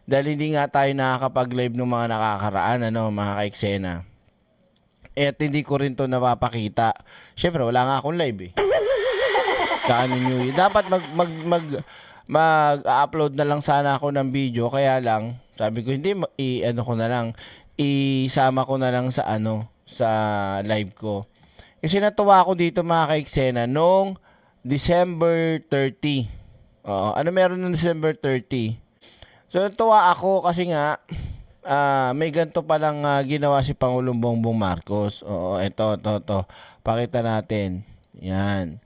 Dahil hindi nga tayo nakakapag-live ng mga nakakaraan, mga ka-eksena. At hindi ko rin to napapakita. Siyempre, wala nga akong live eh. Kaano New Year. Dapat mag-upload na lang sana ako ng video. Kaya lang, sabi ko, hindi, isama ko na lang sa live ko. Kasi natuwa ako dito mga ka-eksena noong December 30. Ano meron noong December 30? So, natuwa ako kasi nga, may ganito palang ginawa si Pangulong Bongbong Marcos. Ito. Pakita natin. Yan.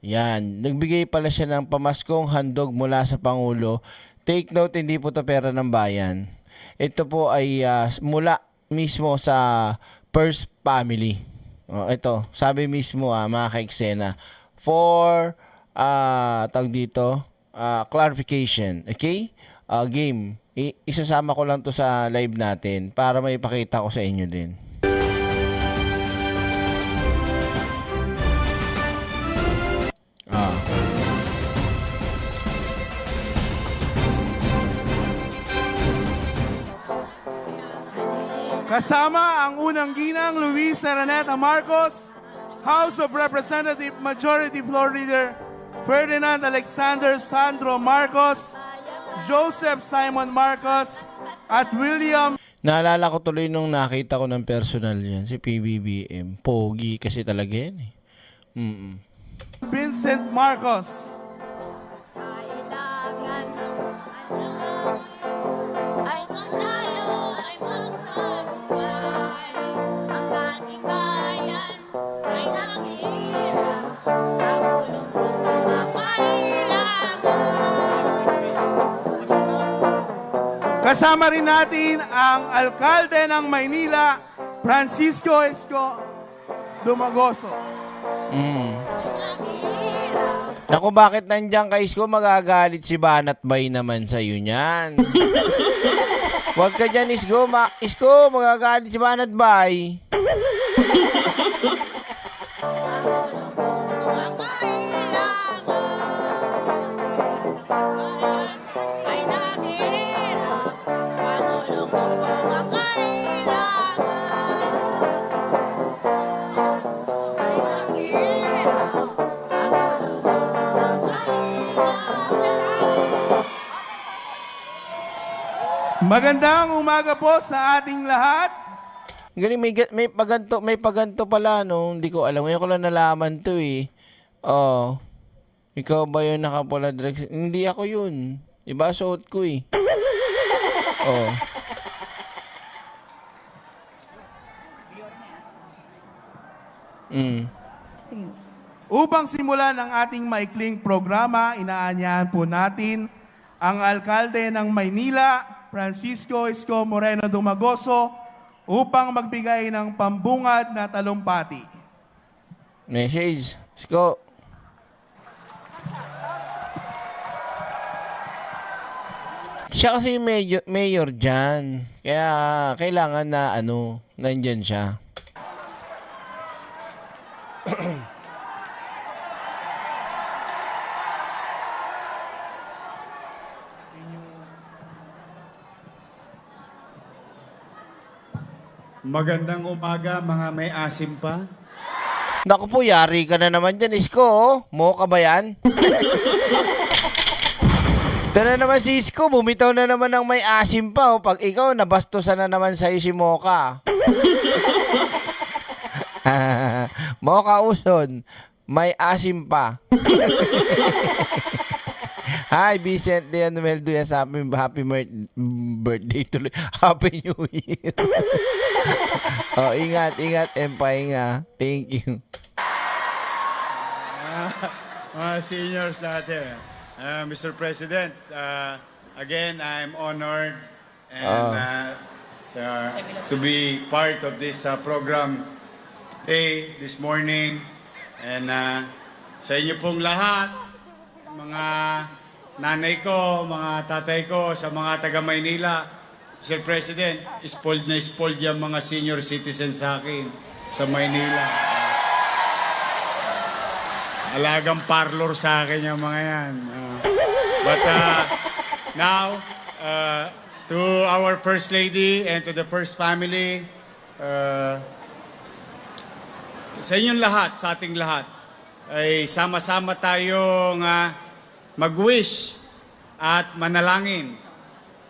Yan. Nagbigay pala siya ng pamaskong handog mula sa Pangulo. Take note, hindi po to pera ng bayan. Ito po ay mula mismo sa First Family. Ito, sabi mismo mga ka-eksena, for tawag dito, clarification. Okay? Game. Isasama ko lang to sa live natin para may ipakita ko sa inyo din. Kasama ang unang ginang Luis Araneta Marcos, House of Representative Majority Floor Leader Ferdinand Alexander Sandro Marcos, Joseph Simon Marcos, at William. Naalala ko tuloy nung nakita ko ng personal yan, si PBBM. Pogi kasi talaga yan eh. Vincent Marcos. Kasama rin natin ang alkalde ng Maynila, Francisco Esco Dumagoso. Naku, bakit nandiyan ka, Isko? Magagalit si Banat Bay naman sa'yo niyan. Huwag ka dyan, Isko. Isko, magagalit si Banat Bay. Magandang umaga po sa ating lahat. Galing, may paganto pala, no? Hindi ko alam. Ngayon ko lang nalaman to eh. Ikaw ba yun nakapula direct? Hindi ako yun. Iba suot ko eh. Upang simulan ang ating maikling programa, inaanyahan po natin ang alkalde ng Maynila, Francisco Esco Moreno Dumagoso, upang magbigay ng pambungad na talumpati. Message. Isko. Siya kasi mayor dyan. Kaya kailangan na nandyan siya. Magandang umaga mga may asim pa. Naku po, yari ka na naman dyan, Isko. Mo ka ba yan? Ito na naman si Isko, bumitaw na naman ng may asim pa. Pag ikaw, nabastusan na naman sa'yo si Mocha. Mocha Uson, may asim pa. Hi, Vicent de Anuel Duyas. Happy birthday tuloy. Happy New Year. Ingat, Empahinga. Thank you. Mga seniors natin. Mr. President, again, I'm honored and to be part of this program this morning. And sa inyo pong lahat, mga nanay ko, mga tatay ko, sa mga taga Maynila, Mr. President, spoiled na spoiled yung mga senior citizens sa akin sa Maynila. Alagang parlor sa akin yung mga yan. But now, to our First Lady and to the First Family, sa inyong lahat, sa ating lahat, ay sama-sama tayong mag-wish at manalangin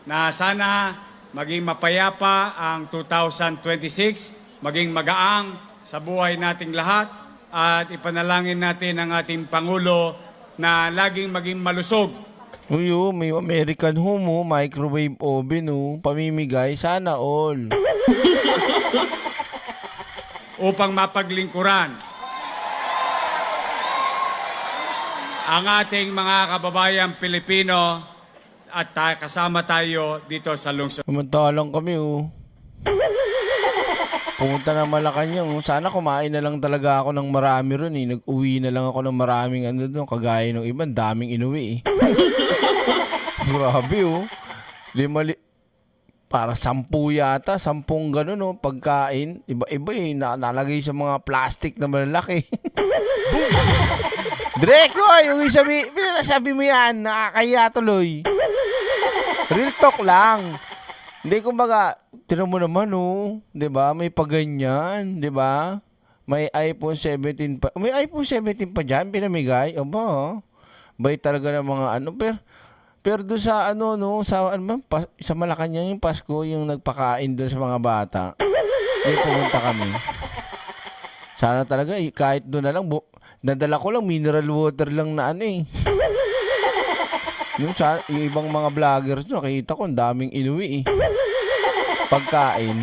na sana maging mapayapa ang 2026, maging magaang sa buhay nating lahat, at ipanalangin natin ang ating Pangulo na laging maging malusog. Uy, may American Home, microwave oven, pamimigay, sana all. Upang mapaglingkuran ang ating mga kababayang Pilipino at kasama tayo dito sa lungsod. Samantalang kami, pumunta na Malacanang, sana kumain na lang talaga ako ng marami ron, Nag-uwi na lang ako ng maraming doon, kagaya ng iba, daming inuwi, Grabe, para 10 yata, 10 ganun, pagkain. Iba-iba, nalagay sa mga plastic na malalaki. Direk, yung sabi mo yan, nakakaya tuloy. Real talk lang. Hindi, kumbaga, tinan mo naman, 'di ba? May paganyan, 'di ba? May iPhone 17 pa. May iPhone 17 pa diyan, pinamigay. Aba, bay talaga ng mga pero doon sa sa Malacanang yung Pasko, yung nagpakain doon sa mga bata. Pumunta kami. Sana talaga, kahit doon na lang, nadala ko lang, mineral water lang na yung ibang mga vloggers, nakita ko, ang daming inuwi pagkain.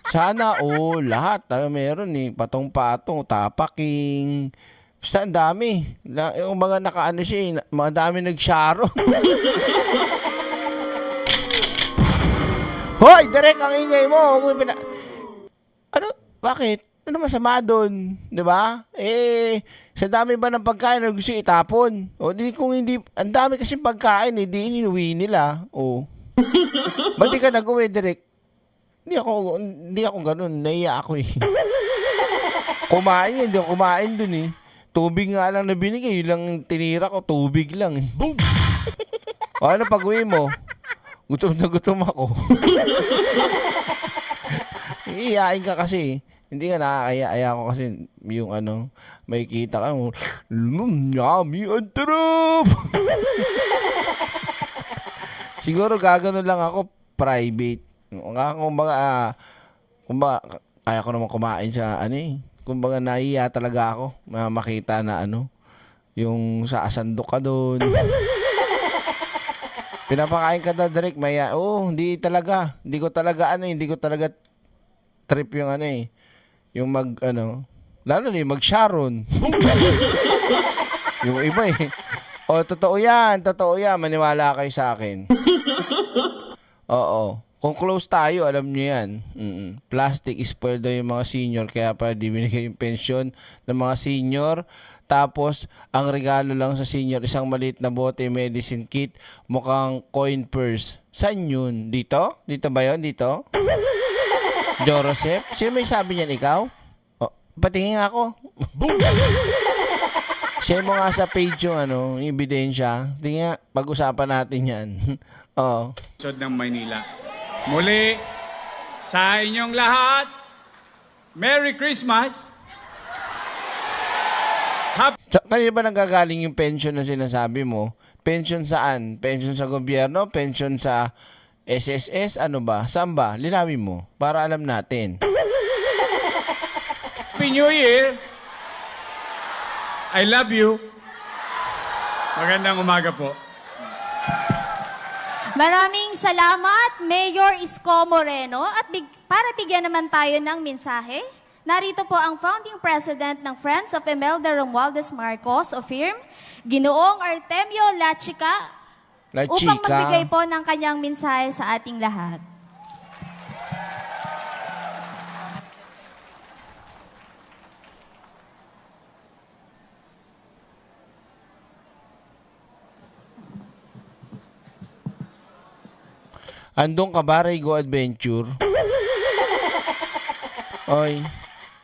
Sana, lahat, meron patong-patong, tapaking, basta ang dami. Yung mga nakaano siya, mga dami nagsyaro. Hoy, Direk, ang ingay mo. Ano? Bakit? Ano masama doon? Diba? Sa dami ba ng pagkain na gusto itapon? Kung hindi, ang dami kasi pagkain, di iniuwi nila. Ba't di ka nag-uwi, Direk? Hindi ako ganun. Naiya ako Kumain hindi ako kumain doon Tubig nga lang na binigay, yun lang tinira ko, tubig lang Boom! Ano pag-uwi mo? Gutom na gutom ako. Iiyain ka kasi. Hindi ka nakakaya ko kasi yung may kita ka, yummy, ang tarap! Siguro gagano lang ako, private. Kumbaga, kaya ko naman kumain sa kumbaga naiya talaga ako makita na yung sa asandok ka doon. Pinapakain ka na direct maya. Hindi ko talaga trip yung yung lalo na yung mag-Sharon. Yung iba totoo yan, maniwala kayo sa akin. Oo. Kung close tayo, alam nyo yan. Plastic spoiled daw yung mga senior, kaya pa di binigay yung pensyon ng mga senior. Tapos, ang regalo lang sa senior, isang maliit na bote, medicine kit, mukhang coin purse. Saan yun? Dito? Dito ba yun? Dito? Joseph? Sino may sabi niyan, ikaw? Patingin nga ako. Share mo nga sa page yung ebidensya. Tingnan, pag-usapan natin yan. Oo. Lungsod ng Maynila. Muli, sa inyong lahat, Merry Christmas! Kanina ba nanggagaling yung pension na sinasabi mo? Pension saan? Pension sa gobyerno? Pension sa SSS? Ano ba? Saan ba? Linawin mo para alam natin. Happy New Year! I love you! Magandang umaga po. Maraming salamat, Mayor Isko Moreno. At para bigyan naman tayo ng mensahe, narito po ang founding president ng Friends of Imelda Romualdez Marcos o FIRM, Ginoong Artemio Lachica, upang magbigay po ng kanyang mensahe sa ating lahat. Andong ka ba, Raygo Adventure? Oy,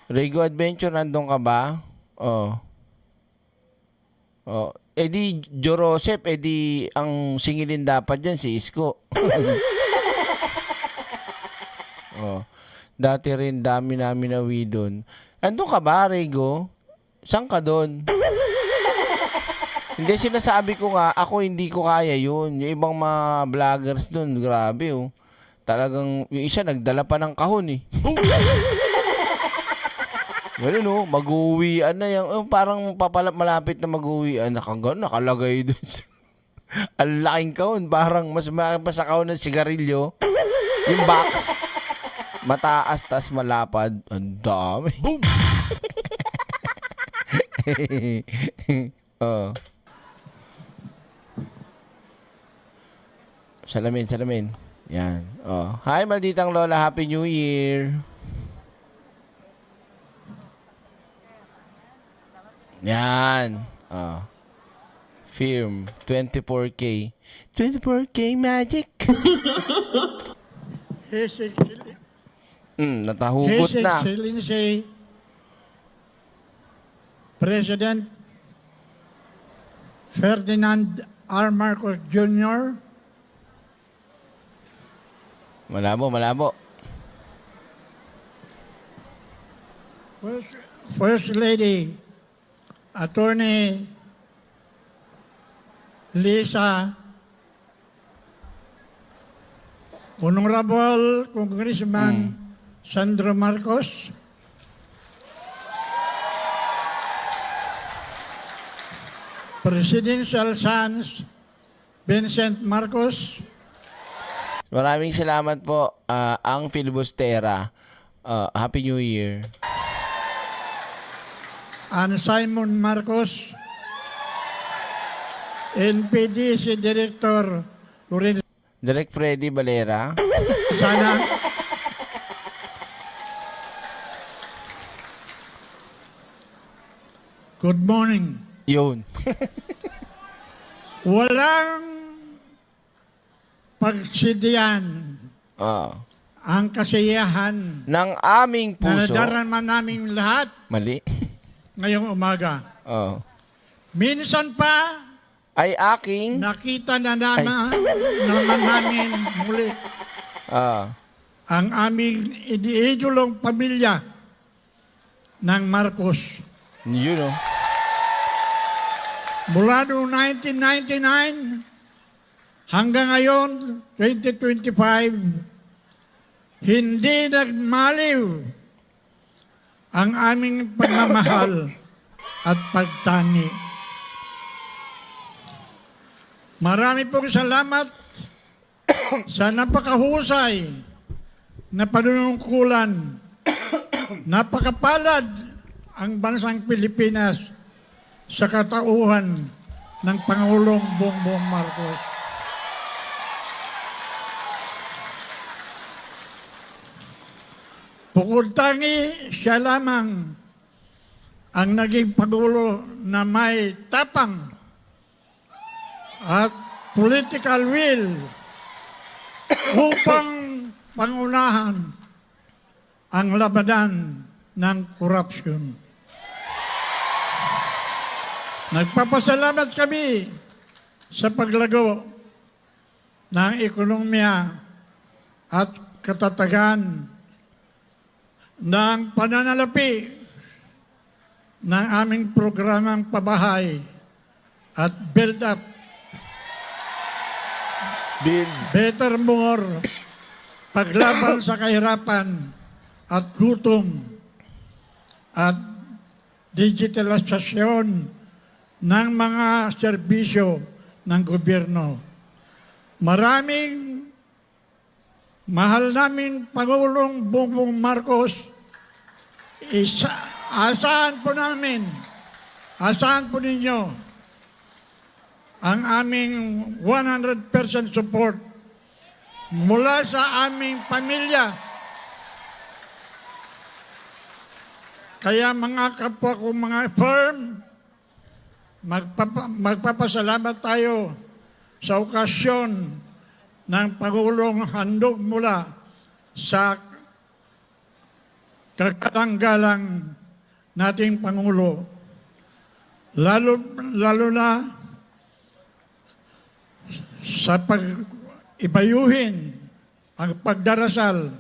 Raygo Adventure, andong ka ba? di Jorosep, di ang singilin dapat dyan si Isko. Oh. Dati rin dami namin nawi doon. Andun ka ba, Rego? Saan ka doon? Hindi, sinasabi ko nga, ako hindi ko kaya yun. Yung ibang mga vloggers doon, grabe oh. Talagang, yung isa nagdala pa ng kahon eh. Ganun oh, mag-uwian na yan. Parang malapit na mag-uwian. Nakalagay doon. Ang laking kahon. Parang mas malaki pa sa kahon ng sigarilyo. Yung box. Mataas, tas malapad. Ang dami. Boom! Oh. Salamin. Yan. Oh. Hi, malditang Lola. Happy New Year. Yan. Oh. Firm. 24K. 24K magic. His Excellency, Natahugot His na. Excellency President Ferdinand R. Marcos Jr., Malabo. First Lady Attorney Lisa, Honorable Congressman Sandro Marcos, Presidential Sons Vincent Marcos, Maraming salamat po, ang Filibustera. Happy New Year. and Simon Marcos, NPDC Director Lorenzo Direk Freddy Valera. Sana, good morning. Yun. Walang pagsidiyan ang kasiyahan Ng aming na puso. nadarama naming lahat Mali. ngayong umaga. Oh. Minsan pa, Ay aking nakita na naman namin muli ang aming iniidolong pamilya ng Marcos. yun oh. Mula noong 1999 hanggang ngayon, 2025, hindi nagmaliw ang aming pagmamahal at pagtangi. Marami pong salamat sa napakahusay na panunungkulan. Napakapalad ang bansang Pilipinas sa katauhan ng Pangulong Bongbong Marcos. Bukod tangi, siya lamang ang naging Pangulo na may tapang at political will upang pangunahan ang labanan ng korupsyon. Nagpapasalamat kami sa paglago ng ekonomiya at katatagan ng pananalapi ng aming programang pabahay at build up better more, paglaban sa kahirapan at gutom at digitalisasyon ng mga serbisyo ng gobyerno. Maraming mahal namin Pangulong Bongbong Marcos, asahan po ninyo ang aming 100% support mula sa aming pamilya. Kaya mga kapwa ko, mga firm, magpapasalamat tayo sa okasyon ng Pangulong handog mula sa kakatanggalang nating Pangulo. Lalo na sa pag-ibayuhin ang pagdarasal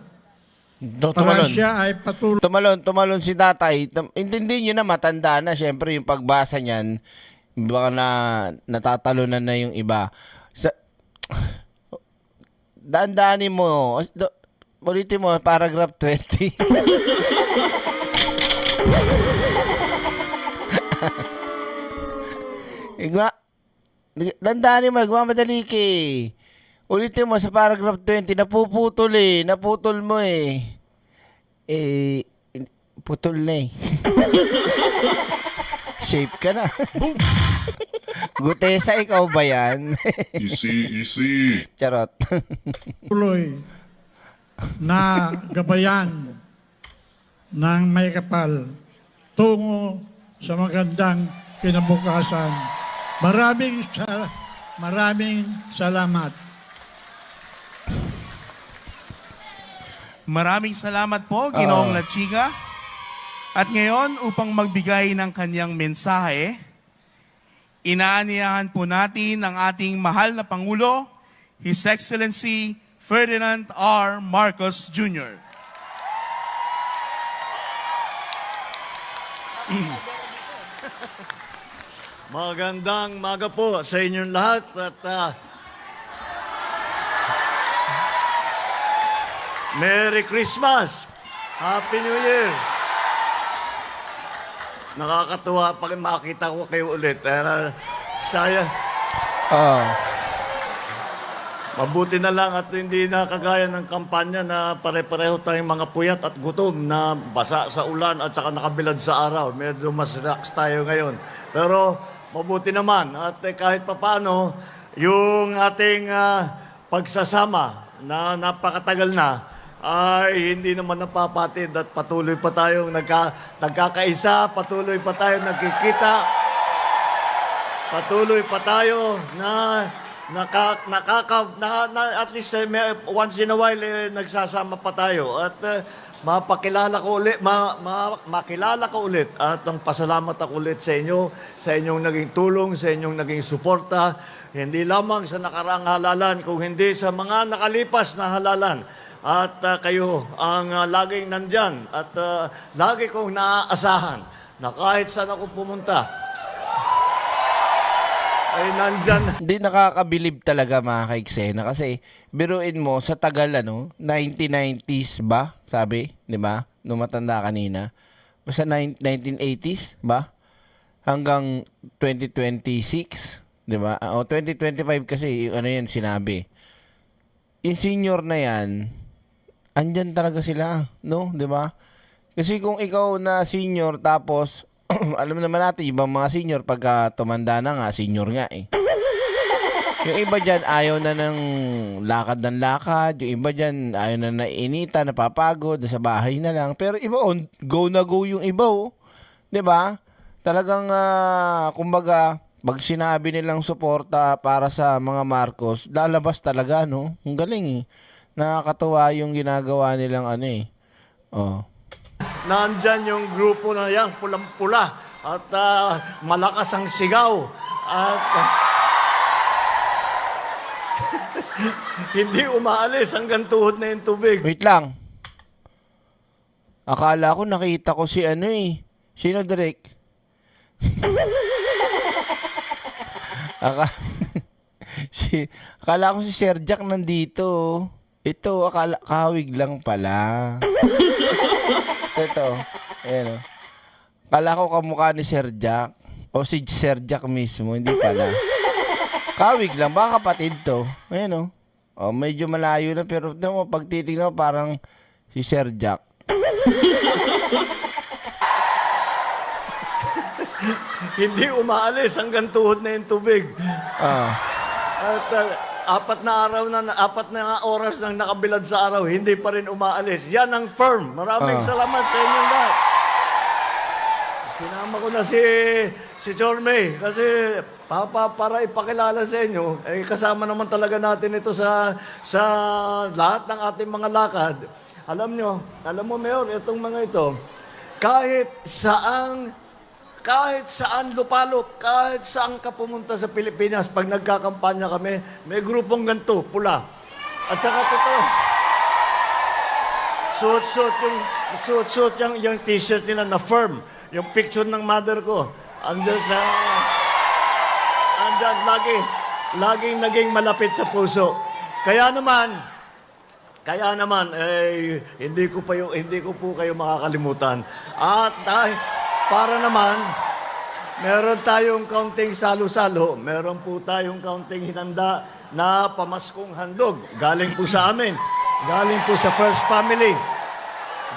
para Tumalon. siya ay patuloy Tumalon si tatay. Intindihin nyo na, matanda na. Siyempre, yung pagbasa niyan, baka na natatalunan na yung iba. Daan-daanin mo. Ulitin mo, paragraph 20. Dandaanin mo, nagmamadali ka eh. Ulitin mo sa paragraph 20, napuputol eh. Naputol mo eh. Putol na eh. Shape ka na. Gutesa, ikaw ba yan? Easy. Charot. na gabayan ng may kapal tungo sa magandang kinabukasan. Maraming salamat. Maraming salamat po, Ginoong Lachiga. At ngayon, upang magbigay ng kanyang mensahe, inaanyayahan po natin ang ating mahal na Pangulo, His Excellency Ferdinand R. Marcos Jr. Magandang maga po sa inyong lahat at Merry Christmas! Happy New Year! Nakakatuwa pag makita ko kayo ulit. Saya. Mabuti na lang at hindi na kagaya ng kampanya na pare-pareho tayong mga puyat at gutom na basa sa ulan at saka nakabilad sa araw. Medyo mas relax tayo ngayon. Pero mabuti naman at kahit papano yung ating pagsasama na napakatagal na ay hindi naman napapatid at patuloy pa tayong nagkakaisa, patuloy pa tayong nagkikita, patuloy pa tayo na at least once in a while nagsasama pa tayo at makilala ko ulit at ang pasalamat ako ulit sa inyo, sa inyong naging tulong, sa inyong naging suporta, hindi lamang sa nakaraang halalan, kung hindi sa mga nakalipas na halalan. At kayo ang laging nandyan at lagi kong naaasahan na kahit saan ako pumunta, ay nandyan. Hindi nakakabilib talaga mga kaiksena kasi biruin mo sa tagal 1990s ba? Sabi, di ba? Nung matanda kanina. Basta 1980s ba? Hanggang 2026, di ba? O 2025 kasi yan sinabi. Yung senior na yan, andyan talaga sila, no? Di ba? Kasi kung ikaw na senior tapos alam naman natin, ibang mga senior, pagka tumanda na nga, senior nga eh. Yung iba dyan, ayaw na ng lakad ng lakad. Yung iba dyan, ayaw na nainita, napapagod, sa bahay na lang. Pero iba, go na go yung iba, oh. Diba? Talagang, kumbaga, pag sinabi nilang suporta para sa mga Marcos, lalabas talaga, no? Ang galing eh. Nakakatuwa yung ginagawa nilang Oh. Nandyan yung grupo na yan, pulang-pula at malakas ang sigaw at hindi umaalis hanggang tuhod na yung tubig. Wait lang. Akala ko nakita ko si Sino, Derek? Akala ko si Sir Jack nandito. Ito, kawig lang pala. Ito. Ayan o. Akala ko kamukha ni Sir Jack. O si Sir Jack mismo. Hindi pala. Kawig lang. Baka kapatid to. Ayan o. Medyo malayo na. Pero pag titignan mo parang si Sir Jack. Hindi umaalis hanggang tuhod na yung tubig. At apat na oras nang nakabilad sa araw, hindi pa rin umaalis. Yan ang firm. Maraming salamat sa inyong lahat. Sinama ko na si Chorme kasi para ipakilala sa inyo, kasama naman talaga natin ito sa lahat ng ating mga lakad. Alam mo, Mayor, itong mga ito, kahit kahit saan lupalop, kahit saan ka pumunta sa Pilipinas, pag nagkakampanya kami, may grupong ganito, pula. At saka totoo, suot-suot yung t-shirt nila na firm. Yung picture ng mother ko, andyan laging naging malapit sa puso. Kaya naman, hindi ko po kayo makakalimutan. At para naman, meron tayong kaunting salo-salo, meron po tayong kaunting hinanda na pamaskong handog. Galing po sa amin, galing po sa First Family,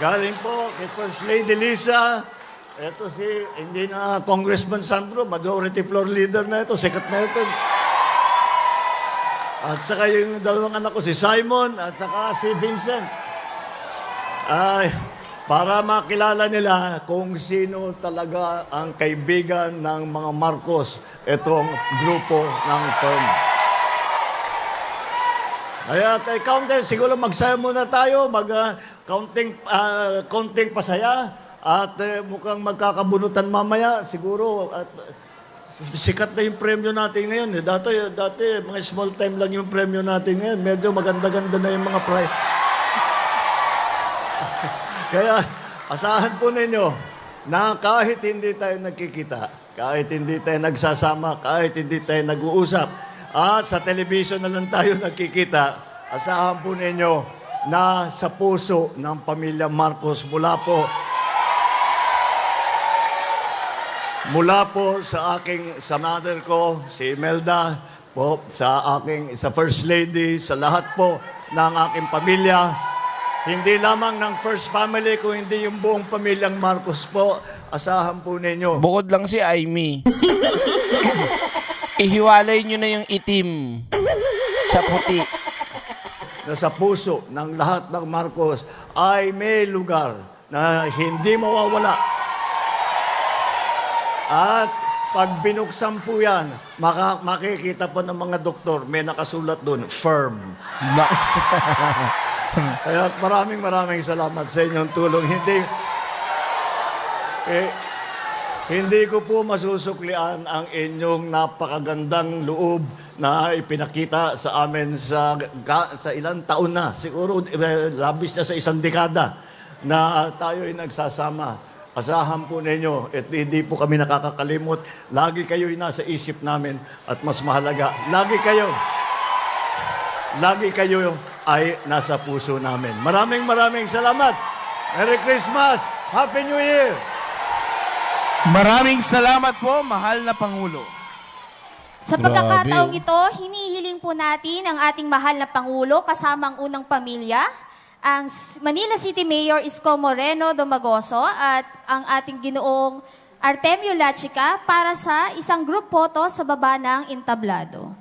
galing po kay First Lady Lisa. Ito hindi na Congressman Sandro, Majority Floor Leader na ito, sikat na ito. At saka yung dalawang anak ko, si Simon at saka si Vincent. Para makilala nila kung sino talaga ang kaibigan ng mga Marcos, itong grupo ng firm. Kaya Countess, siguro magsaya muna tayo, konting pasaya, at mukhang magkakabunutan mamaya, siguro, at sikat na yung premyo natin ngayon. Dati, mga small time lang yung premyo natin ngayon. Medyo maganda-ganda na yung mga prize. Kaya, asahan po ninyo na kahit hindi tayo nagkikita, kahit hindi tayo nagsasama, kahit hindi tayo nag-uusap, at sa television na lang tayo nagkikita, asahan po ninyo na sa puso ng pamilya Marcos mula po sa mother ko, si Imelda, po, sa First Lady, sa lahat po ng aking pamilya, hindi lamang ng First Family, kung hindi yung buong pamilyang Marcos po, asahan po ninyo. Bukod lang si Aimee. Ihiwalay nyo na yung itim sa puti. Na sa puso ng lahat ng Marcos ay may lugar na hindi mawawala. At pag binuksan po yan, makikita po ng mga doktor, may nakasulat doon, firm. Nice. Kaya maraming salamat sa inyong tulong. Hindi ko po masusuklian ang inyong napakagandang loob na ipinakita sa amin sa ilang taon na. Siguro labis na sa isang dekada na tayo ay nagsasama. Asahan po ninyo at hindi po kami nakakakalimot. Lagi kayo'y nasa isip namin at mas mahalaga, lagi kayo ay nasa puso namin. Maraming salamat. Merry Christmas! Happy New Year! Maraming salamat po, mahal na Pangulo. Sa pagkakataong ito, hinihiling po natin ang ating mahal na Pangulo kasama ang unang pamilya, ang Manila City Mayor Isko Moreno Domagoso at ang ating Ginoong Artemio Lachica para sa isang group photo sa baba ng entablado.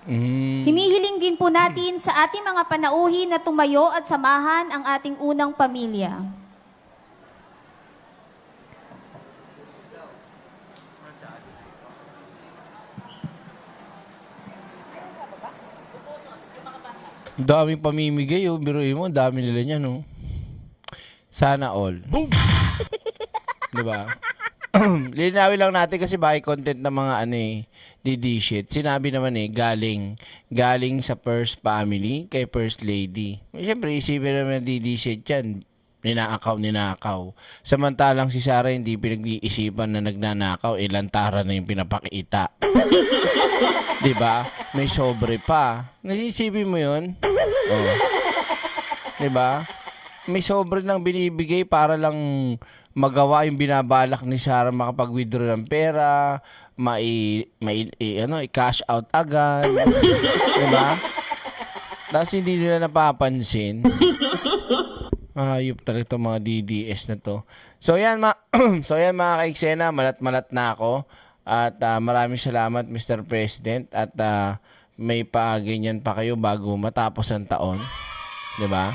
Hinihiling din po natin sa ating mga panauhin na tumayo at samahan ang ating unang pamilya. Daming pamimigay, oh. Biruin mo, dami nila niyan, no? Sana all. Boom! Diba? Linawin lang natin kasi baka content ng mga DD shit. Sinabi naman galing sa First Family kay First Lady. Siyempre, isipin naman DD shit yan. Ninakaw. Samantalang si Sarah hindi pinag-iisipan na nagnanakaw, lantara na yung pinapakita. Diba? May sobre pa. Nasisipin mo yun? Oh. Diba? May sobre lang binibigay para lang magawa yung binabalak ni Sarah makapag-withdraw ng pera, i-cash out agad. Diba? Tapos hindi nila napapansin. Ayop talaga itong mga DDS na to. So yan mga kaiksena, malat-malat na ako. At maraming salamat Mr. President. At may pa-ganyan pa kayo bago matapos ang taon. 'Di ba?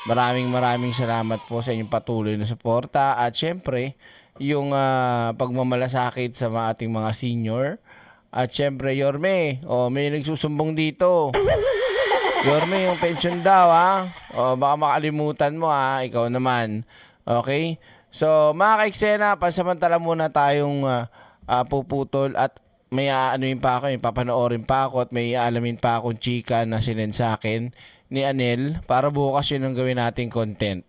Maraming salamat po sa inyong patuloy na suporta. At syempre, yung pagmamalasakit sa ating mga senior. At syempre, Yorme, may nagsusumbong dito. Yorme, yung pension daw, ha? Baka makalimutan mo, ha? Ikaw naman. Okay? So, mga ka-eksena, pansamantala muna tayong puputol at may aanuin pa ako, may papanoorin pa ako at may aalamin pa akong chika na sinend sa akin ni Anel para bukas yun ang gawin nating content.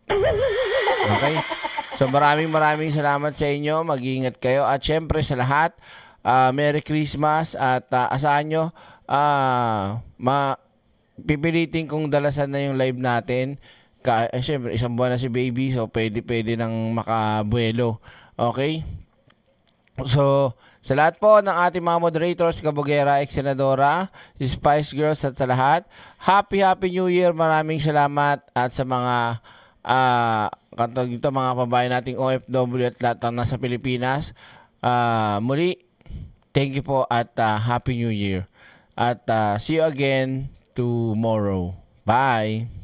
Okay? So, maraming salamat sa inyo. Mag-iingat kayo. At syempre sa lahat, Merry Christmas at asahan nyo, pipilitin kong dalasan na yung live natin. Syempre, isang buwan na si baby, so pwede nang makabuelo. Okay? So, sa lahat po ng ating mga moderators, Kabugera, Ex-Senadora, si Spice Girls at sa lahat, Happy New Year. Maraming salamat at sa mga katulad dito, mga pabayan nating OFW at lahat ng nasa Pilipinas. Muli, thank you po at Happy New Year. At see you again tomorrow. Bye!